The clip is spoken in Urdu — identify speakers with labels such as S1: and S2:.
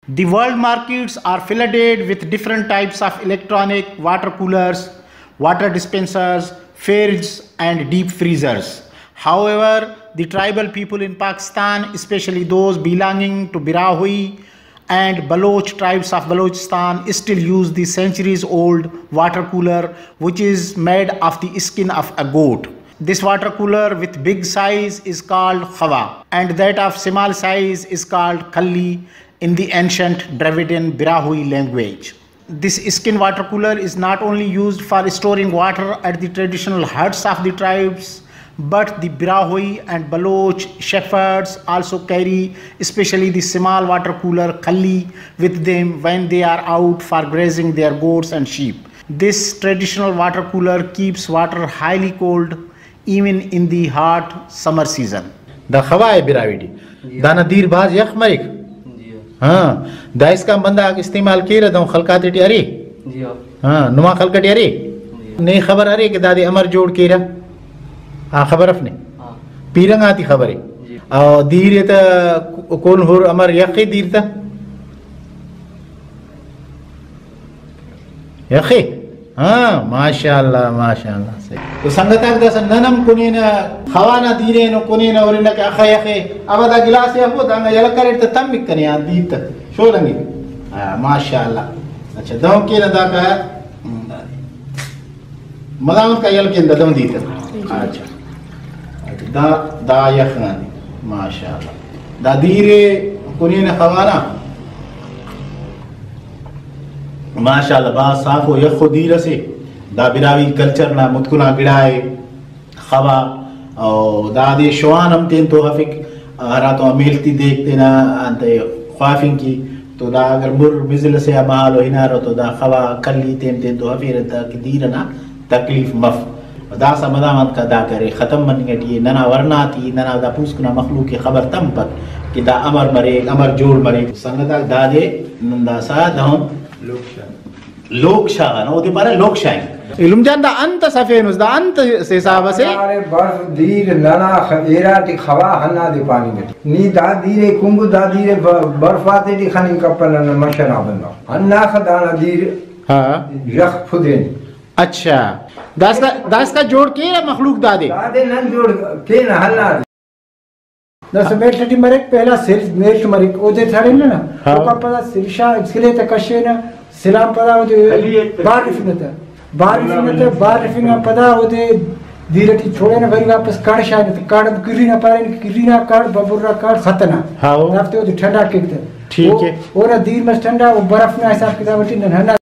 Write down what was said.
S1: The world markets are flooded with different types of electronic water coolers, water dispensers, fridges and deep freezers. However, the tribal people in Pakistan, especially those belonging to Birahui and Baloch tribes of Balochistan, still use the centuries-old water cooler, which is made of the skin of a goat. This water cooler with big size is called khawa, and that of small size is called khalli in the ancient Dravidian Birahui language. This skin water cooler is not only used for storing water at the traditional huts of the tribes, but the Birahui and Baloch shepherds also carry especially the small water cooler khalli with them when they are out for grazing their goats and sheep. This traditional water cooler keeps water highly cold even in the hot summer season.
S2: Da khawa hai Birawidi. Da nadir baz yakh marik. ہاں دا اس کا بندہ استعمال کی رہا ہوں خلقات ٹی اری ہاں نما خلقت اری نہیں خبر اری کہ دادی امر جوڑ کی رہا ہاں خبر اپنے پیرنگ آتی خبر ہے اور دیر تا کون ہور امر یقی دیر تا یقی ہاں ماشاءاللہ ماشاءاللہ تو سنگتاک دا سن ننم کنین خوانا دیرین و کنین ورنہ کہ اخا یقی ابا دا گلاس یا ہو دا انگا یلکر تا تم بکنی آن دیر تا شو لنگی ماشاءاللہ اچھا دون کی ندا کا مدامت کا یلکین دا دون دیر تا اچھا دا یخنانی ماشاءاللہ دا دیر کنین خوانا ماشاءاللہ بہت صاف ہو یخو دیر سے دا براوی کلچر نا متکنا گڑائے خوا اور دا دے شوان ہم تین تو حفق ہراتوں امیلتی دیکھتے نا انتے خوافین کی تو دا اگر مر مزل سے محال و ہنارو تو دا خوا کلی تین تو حفیر تا کہ دیر نا تکلیف مف دا سا مدامت کا دا کرے ختم من گٹی ننا ورنا تی ننا دا پوسکنا مخلوق کی خبر تم پت کہ دا امر مرے امر جوڑ مرے سنگتا دا دے نندا سا دہم لوک شاہ نو دے پارا لوک شاہ علم جان دا انت سفینوس دا انت سے صحابہ سے
S3: برف دیر ننا ایراتی خوا ہنا دے پانی میں نی دا دیرے کنگو دا دیرے برفاتے دی خنی کپلن مشنا بندہ ہنا خدانا دیر یخ پھدین
S1: اچھا داس کا جوڑ کے مخلوق دا دے
S3: نن جوڑ کے نا ہنا دے
S4: نہ سمیٹ لٹی مرک پہلا سر میٹ مرک او دے تھڑے نا او کا پتا سرشا اسکلے تکشے نا سلام پدا ہو دے بارفی نا پدا ہو دے دیرٹی چھوڑے نا بھری واپس کڑ شاید کڑ گری نا پارے گری نا کڑ ببر نا کڑ ختنا رفتے ہو دے ٹھنڈا کیکتے
S1: ٹھیک ہے
S4: اور دیر میں ٹھنڈا وہ برف نا حساب کتاب ٹھنڈا